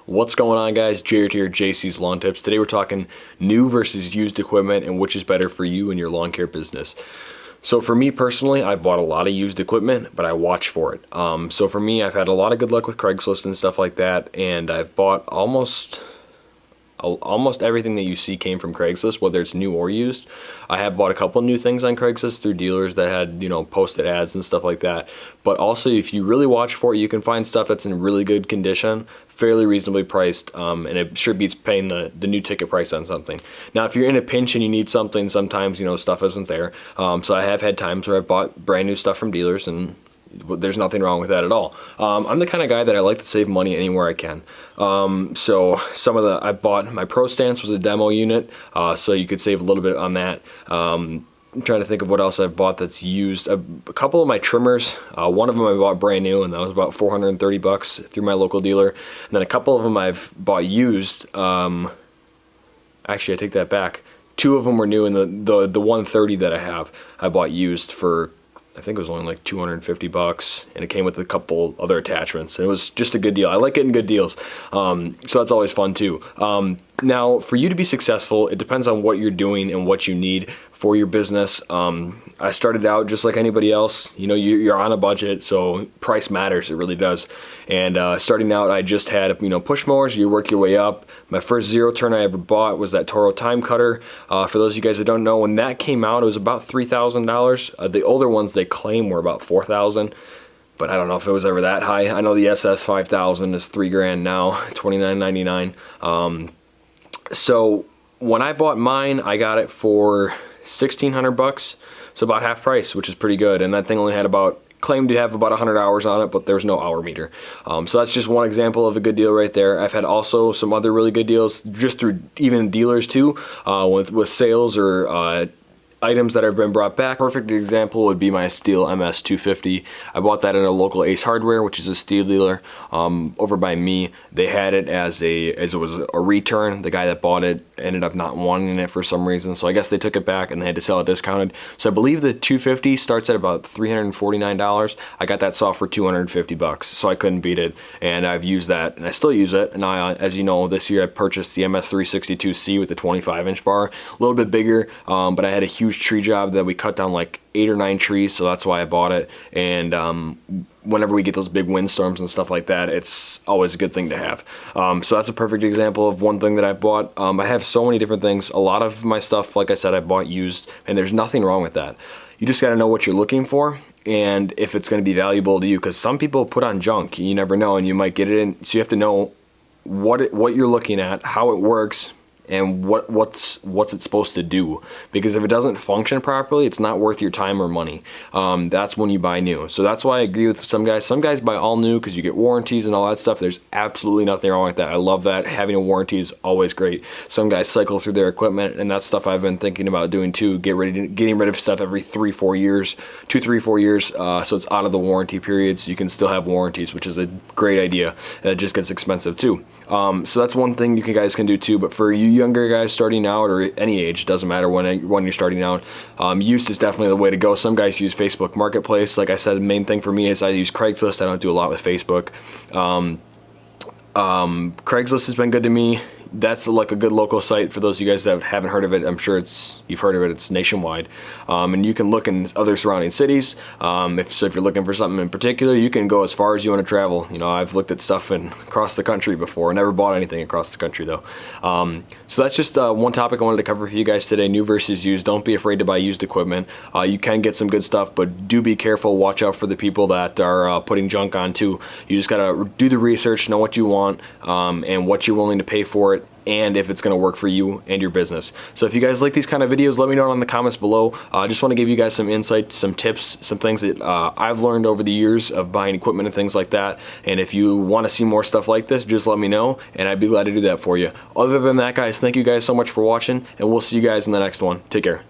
What's going on, guys? Jared here, JC's Lawn Tips. Today we're talking new versus used equipment and which is better for you and your lawn care business. So for me personally, I bought a lot of used equipment, but I watch for it. So for me, I've had a lot of good luck with Craigslist and stuff like that, and I've bought almost everything that you see came from Craigslist, whether it's new or used. I have bought a couple new things on Craigslist through dealers that had, posted ads and stuff like that. But also, if you really watch for it, you can find stuff that's in really good condition, fairly reasonably priced, and it sure beats paying the new ticket price on something. Now, if you're in a pinch and you need something, sometimes, stuff isn't there. So I have had times where I've bought brand new stuff from dealers, and there's nothing wrong with that at all. I'm the kind of guy that I like to save money anywhere I can. So I bought my Pro Stance was a demo unit, so you could save a little bit on that. I'm trying to think of what else I've bought that's used. A couple of my trimmers, one of them I bought brand new, and that was about $430 through my local dealer. And then a couple of them I've bought used. Actually, I take that back. Two of them were new, and the 130 that I bought used for, I think it was only like $250, and it came with a couple other attachments, and it was just a good deal. I like getting good deals, so that's always fun too. Now, for you to be successful, it depends on what you're doing and what you need for your business. I started out just like anybody else. You're on a budget, so price matters. It really does. And starting out, I just had push mowers. You work your way up. My first zero turn I ever bought was that Toro Time Cutter. For those of you guys that don't know, when that came out, it was about $3,000. The older ones they claim were about $4,000. But I don't know if it was ever that high. I know the SS 5000 is $3,000 now, $29.99. So when I bought mine, I got it for $1,600, so about half price, which is pretty good. And that thing only had claimed to have about 100 hours on it, but there's no hour meter. So that's just one example of a good deal right there. I've had also some other really good deals just through even dealers too, with sales or items that have been brought back. Perfect example would be my Steel MS 250. I bought that at a local Ace Hardware, which is a steel dealer over by me. They had it as it was a return. The guy that bought it ended up not wanting it for some reason, so I guess they took it back and they had to sell it discounted. So I believe the 250 starts at about $349. I got that saw for $250, so I couldn't beat it, and I've used that, and I still use it. And as you know, this year I purchased the MS 362C with the 25-inch bar, a little bit bigger, but I had a huge tree job that we cut down like 8 or 9 trees, so that's why I bought it. And whenever we get those big windstorms and stuff like that, it's always a good thing to have. So that's a perfect example of one thing that I bought. I have so many different things. A lot of my stuff, like I said, I bought used, and there's nothing wrong with that. You just got to know what you're looking for and if it's going to be valuable to you, because some people put on junk. You never know, and you might get it in. So you have to know what you're looking at, how it works, and what's it supposed to do. Because if it doesn't function properly, it's not worth your time or money. That's when you buy new. So that's why I agree with some guys. Some guys buy all new because you get warranties and all that stuff. There's absolutely nothing wrong with that. I love that. Having a warranty is always great. Some guys cycle through their equipment, and that's stuff I've been thinking about doing too. Getting rid of stuff every 3-4 years, 2-3-4 years, so it's out of the warranty period, so you can still have warranties, which is a great idea. It just gets expensive too. So that's one thing you guys can do too. But for you younger guys starting out, or any age, doesn't matter when you're starting out, used is definitely the way to go. Some guys use Facebook Marketplace. Like I said, the main thing for me is I use Craigslist. I don't do a lot with Facebook. Craigslist has been good to me. That's like a good local site for those of you guys that haven't heard of it. I'm sure you've heard of it. It's nationwide, and you can look in other surrounding cities. If you're looking for something in particular, you can go as far as you want to travel. I've looked at stuff across the country before. Never bought anything across the country though. So that's just one topic I wanted to cover for you guys today: new versus used. Don't be afraid to buy used equipment. You can get some good stuff, but do be careful. Watch out for the people that are putting junk on too. You just gotta do the research, know what you want, and what you're willing to pay for it, and if it's going to work for you and your business. So if you guys like these kind of videos, let me know in the comments below. I just want to give you guys some insight, some tips, some things that I've learned over the years of buying equipment and things like that. And if you want to see more stuff like this, just let me know, and I'd be glad to do that for you. Other than that, guys, thank you guys so much for watching, and we'll see you guys in the next one. Take care.